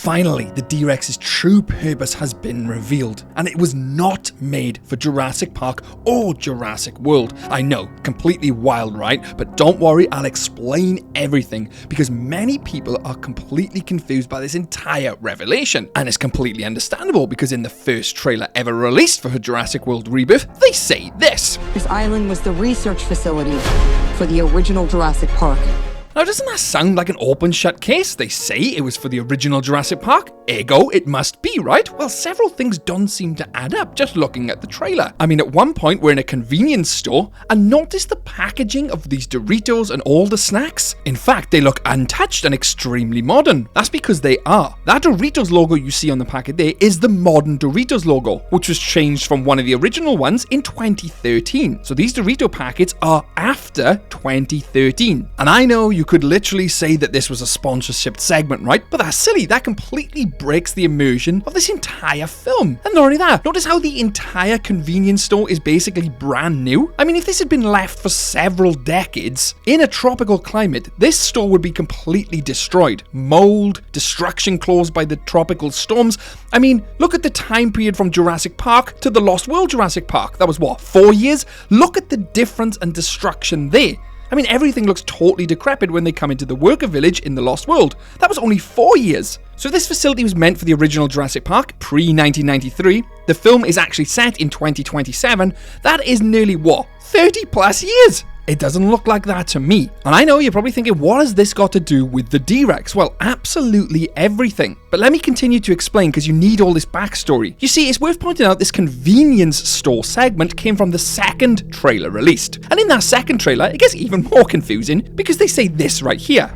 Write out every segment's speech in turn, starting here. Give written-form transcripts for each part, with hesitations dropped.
Finally, the D-Rex's true purpose has been revealed, and it was not made for Jurassic Park or Jurassic World. I know, completely wild, right? But don't worry, I'll explain everything, because many people are completely confused by this entire revelation. And it's completely understandable, because in the first trailer ever released for Jurassic World Rebirth, they say this. This island was the research facility for the original Jurassic Park. Now, doesn't that sound like an open-shut case? They say it was for the original Jurassic Park, ergo it must be, right? Well, several things don't seem to add up just looking at the trailer. I mean, at one point we're in a convenience store and notice the packaging of these Doritos and all the snacks. In fact, they look untouched and extremely modern. That's because they are. That Doritos logo you see on the packet there is the modern Doritos logo, which was changed from one of the original ones in 2013. So these Dorito packets are after 2013. And I know you could literally say that this was a sponsorship segment, right? But that's silly. That completely breaks the immersion of this entire film. And not only that, notice how the entire convenience store is basically brand new. I mean, if this had been left for several decades in a tropical climate, this store would be completely destroyed. Mold, destruction caused by the tropical storms. I mean, look at the time period from Jurassic Park to the Lost World Jurassic Park. That was what, 4 years? Look at the difference and destruction there. I mean, everything looks totally decrepit when they come into the worker village in the Lost World. That was only 4 years. So this facility was meant for the original Jurassic Park, pre-1993. The film is actually set in 2027. That is nearly, what, 30 plus years? It doesn't look like that to me. And I know you're probably thinking, what has this got to do with the D-Rex? Well, absolutely everything. But let me continue to explain, because you need all this backstory. You see, it's worth pointing out this convenience store segment came from the second trailer released. And in that second trailer, it gets even more confusing, because they say this right here.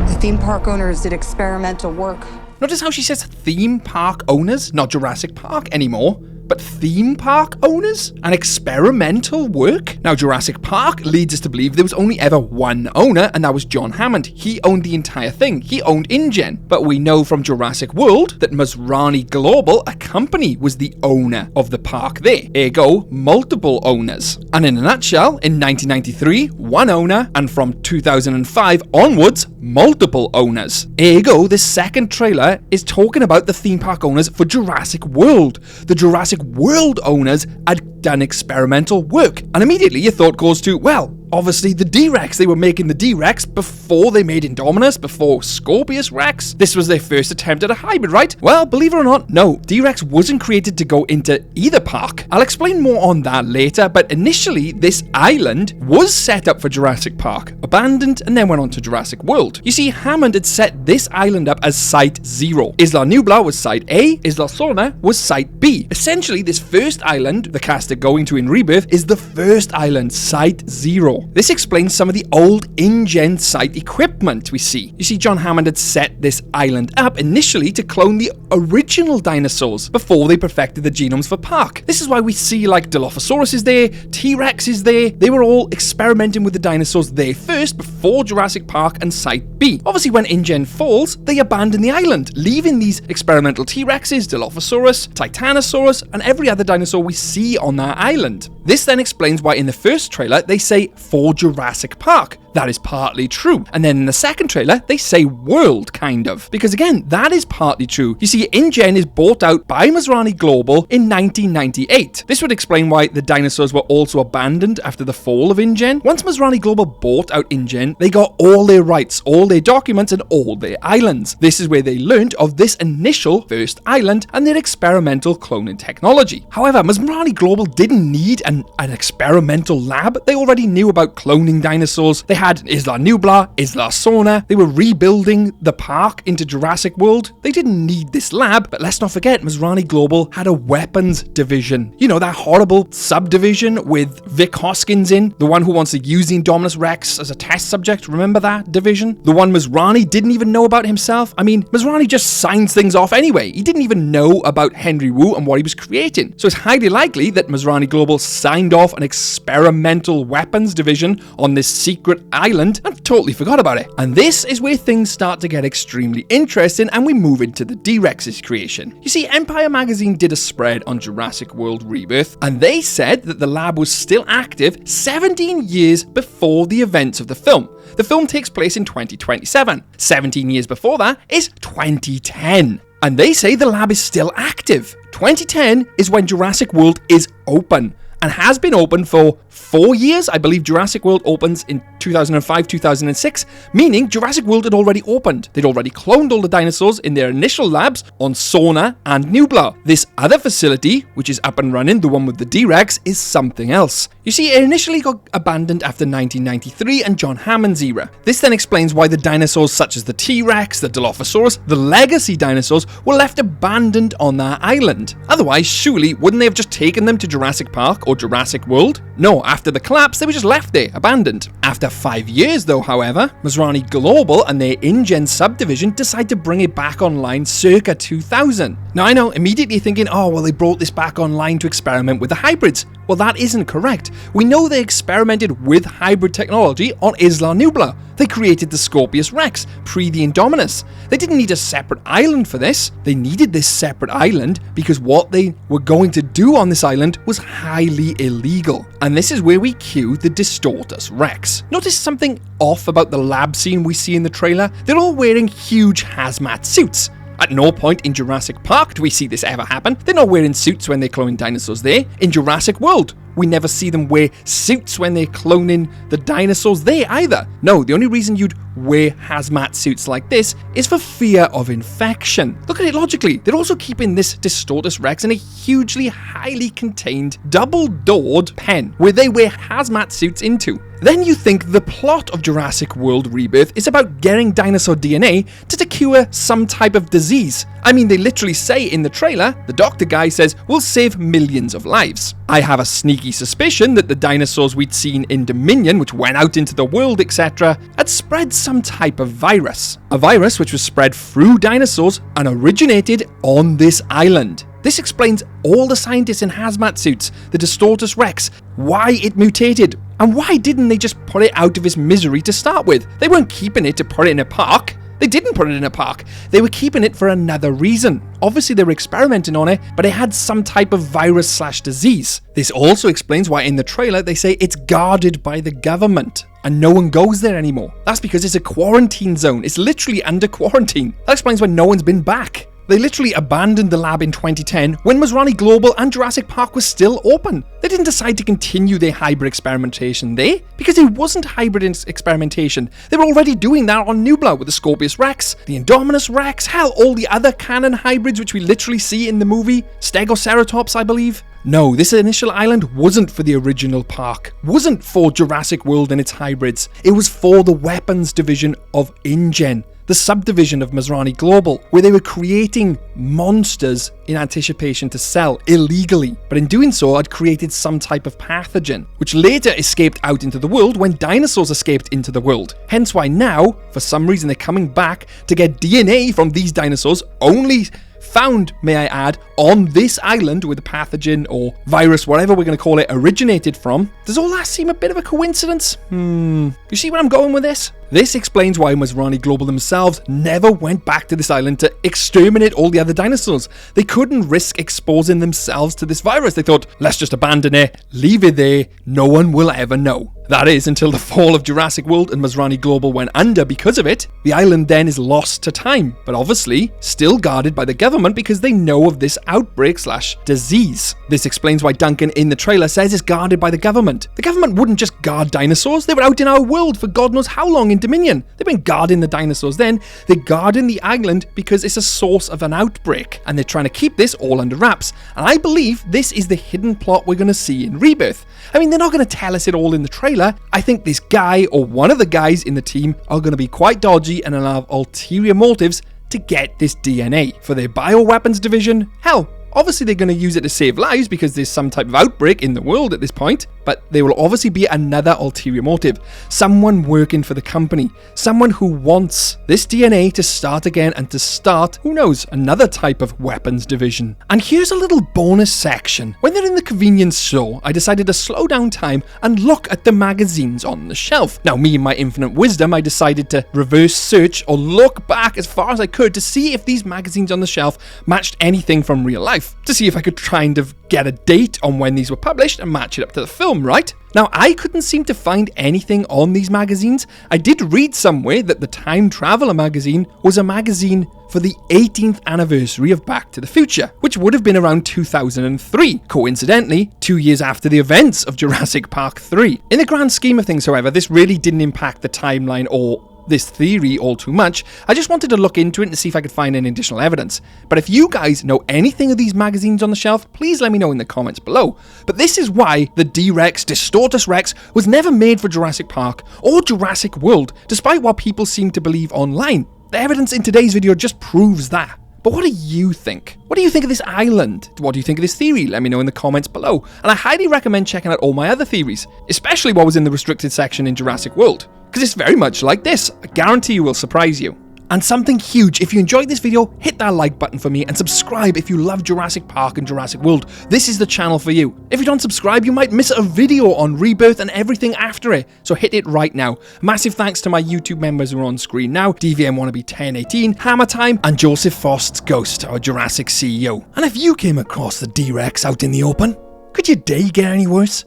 The theme park owners did experimental work. Notice how she says theme park owners, not Jurassic Park anymore, but theme park owners and experimental work? Now, Jurassic Park leads us to believe there was only ever one owner, and that was John Hammond. He owned the entire thing. He owned InGen. But we know from Jurassic World that Masrani Global, a company, was the owner of the park there. Ergo, multiple owners. And in a nutshell, in 1993, one owner, and from 2005 onwards, multiple owners. Ergo, this second trailer is talking about the theme park owners for Jurassic World. The Jurassic World owners had done experimental work. And immediately your thought goes to, well, obviously the D-Rex. They were making the D-Rex before they made Indominus, before Scorpius Rex. This was their first attempt at a hybrid, right? Well, believe it or not, no. D-Rex wasn't created to go into either park. I'll explain more on that later, but initially this island was set up for Jurassic Park, abandoned, and then went on to Jurassic World. You see, Hammond had set this island up as Site 0. Isla Nubla was Site A, Isla Sorna was Site B. Essentially, this first island, the cast are going to in Rebirth, is the first island, Site 0. This explains some of the old InGen site equipment we see. You see, John Hammond had set this island up initially to clone the original dinosaurs before they perfected the genomes for Park. This is why we see like Dilophosaurus is there, T-Rex is there. They were all experimenting with the dinosaurs there first before Jurassic Park and Site B. Obviously, when InGen falls, they abandon the island, leaving these experimental T-Rexes, Dilophosaurus, Titanosaurus, and every other dinosaur we see on that island. This then explains why in the first trailer they say for Jurassic Park. That is partly true. And then in the second trailer, they say world, kind of. Because again, that is partly true. You see, InGen is bought out by Masrani Global in 1998. This would explain why the dinosaurs were also abandoned after the fall of InGen. Once Masrani Global bought out InGen, they got all their rights, all their documents, and all their islands. This is where they learned of this initial first island and their experimental cloning technology. However, Masrani Global didn't need an experimental lab. They already knew about cloning dinosaurs. They had Isla Nubla, Isla Sorna. They were rebuilding the park into Jurassic World. They didn't need this lab, but let's not forget, Masrani Global had a weapons division. You know, that horrible subdivision with Vic Hoskins in, the one who wants to use the Indominus Rex as a test subject. Remember that division? The one Masrani didn't even know about himself. I mean, Masrani just signs things off anyway. He didn't even know about Henry Wu and what he was creating. So it's highly likely that Masrani Global signed off an experimental weapons division on this secret island and totally forgot about it. And this is where things start to get extremely interesting and we move into the T-Rex's creation. You see, Empire magazine did a spread on Jurassic World Rebirth and they said that the lab was still active 17 years before the events of the film. The film takes place in 2027. 17 years before that is 2010. And they say the lab is still active. 2010 is when Jurassic World is open and has been open for 4 years. I believe Jurassic World opens in 2005, 2006, meaning Jurassic World had already opened. They'd already cloned all the dinosaurs in their initial labs on Sona and Nubla. This other facility, which is up and running, the one with the T-Rex, is something else. You see, it initially got abandoned after 1993 and John Hammond's era. This then explains why the dinosaurs such as the T-Rex, the dilophosuaurs, the legacy dinosaurs were left abandoned on that island. Otherwise, surely, wouldn't they have just taken them to Jurassic Park or Jurassic World? No, after the collapse, they were just left there, abandoned. After 5 years though, however, Masrani Global and their InGen subdivision decide to bring it back online circa 2000. Now I know, immediately thinking, oh well, they brought this back online to experiment with the hybrids. Well, that isn't correct. We know they experimented with hybrid technology on Isla Nubla. They created the Scorpius Rex, pre the Indominus. They didn't need a separate island for this. They needed this separate island because what they were going to do on this island was highly illegal. And this is where we cue the Distortus Rex. Notice something off about the lab scene we see in the trailer? They're all wearing huge hazmat suits. At no point in Jurassic Park do we see this ever happen. They're not wearing suits when they're cloning dinosaurs there. In Jurassic World, we never see them wear suits when they're cloning the dinosaurs there either. No, the only reason you'd wear hazmat suits like this is for fear of infection. Look at it logically. They're also keeping this Distortus Rex in a hugely highly contained, double-doored pen where they wear hazmat suits into. Then you think the plot of Jurassic World Rebirth is about getting dinosaur DNA to cure some type of disease. I mean, they literally say in the trailer, the doctor guy says, we'll save millions of lives. I have a sneaky suspicion that the dinosaurs we'd seen in Dominion, which went out into the world, etc., had spread some type of virus. A virus which was spread through dinosaurs and originated on this island. This explains all the scientists in hazmat suits, the Distortus Rex, why it mutated, and why didn't they just put it out of its misery to start with? They weren't keeping it to put it in a park. They didn't put it in a park. They were keeping it for another reason. Obviously they were experimenting on it, but it had some type of virus/disease. This also explains why in the trailer they say it's guarded by the government and no one goes there anymore. That's because it's a quarantine zone. It's literally under quarantine. That explains why no one's been back. They literally abandoned the lab in 2010 when Masrani Global and Jurassic Park was still open. They didn't decide to continue their hybrid experimentation there because it wasn't hybrid experimentation. They were already doing that on Nubla with the Scorpius Rex, the Indominus Rex, hell, all the other canon hybrids which we literally see in the movie, Stegoceratops, I believe. No, this initial island wasn't for the original park, wasn't for Jurassic World and its hybrids. It was for the weapons division of InGen, the subdivision of Masrani Global, where they were creating monsters in anticipation to sell illegally. But in doing so, had created some type of pathogen, which later escaped out into the world when dinosaurs escaped into the world. Hence why now, for some reason, they're coming back to get DNA from these dinosaurs, only found, may I add, on this island where the pathogen or virus, whatever we're going to call it, originated from. Does all that seem a bit of a coincidence? You see where I'm going with this? This explains why Masrani Global themselves never went back to this island to exterminate all the other dinosaurs. They couldn't risk exposing themselves to this virus. They thought, let's just abandon it, leave it there, no one will ever know. That is, until the fall of Jurassic World and Masrani Global went under because of it. The island then is lost to time, but obviously still guarded by the government because they know of this outbreak/disease. This explains why Duncan in the trailer says it's guarded by the government. The government wouldn't just guard dinosaurs, they were out in our world for God knows how long in Dominion. They've been guarding the dinosaurs then, they're guarding the island because it's a source of an outbreak, and they're trying to keep this all under wraps. And I believe this is the hidden plot we're going to see in Rebirth. I mean, they're not going to tell us it all in the trailer. I think this guy or one of the guys in the team are going to be quite dodgy and will have ulterior motives to get this DNA for their bioweapons division. Hell, Obviously, they're going to use it to save lives because there's some type of outbreak in the world at this point, but there will obviously be another ulterior motive. Someone working for the company. Someone who wants this DNA to start again and to start, who knows, another type of weapons division. And here's a little bonus section. When they're in the convenience store, I decided to slow down time and look at the magazines on the shelf. Now, me and my infinite wisdom, I decided to reverse search or look back as far as I could to see if these magazines on the shelf matched anything from real life. To see if I could kind of get a date on when these were published and match it up to the film, right? Now, I couldn't seem to find anything on these magazines. I did read somewhere that the Time Traveler magazine was a magazine for the 18th anniversary of Back to the Future, which would have been around 2003, coincidentally, 2 years after the events of Jurassic Park 3. In the grand scheme of things, however, this really didn't impact the timeline or this theory all too much. I just wanted to look into it and see if I could find any additional evidence. But if you guys know anything of these magazines on the shelf, please let me know in the comments below. But this is why the D-Rex Distortus Rex was never made for Jurassic Park or Jurassic World, despite what people seem to believe online. The evidence in today's video just proves that. But what do you think? What do you think of this island? What do you think of this theory? Let me know in the comments below. And I highly recommend checking out all my other theories, especially what was in the restricted section in Jurassic World, because it's very much like this. I guarantee you will surprise you. And something huge, if you enjoyed this video, hit that like button for me and subscribe if you love Jurassic Park and Jurassic World. This is the channel for you. If you don't subscribe, you might miss a video on Rebirth and everything after it, so hit it right now. Massive thanks to my YouTube members who are on screen now, DVM Wannabe 1018, Hammer Time, and Joseph Frost's Ghost, our Jurassic CEO. And if you came across the D-Rex out in the open, could your day get any worse?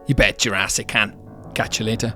You bet Jurassic can. Catch you later.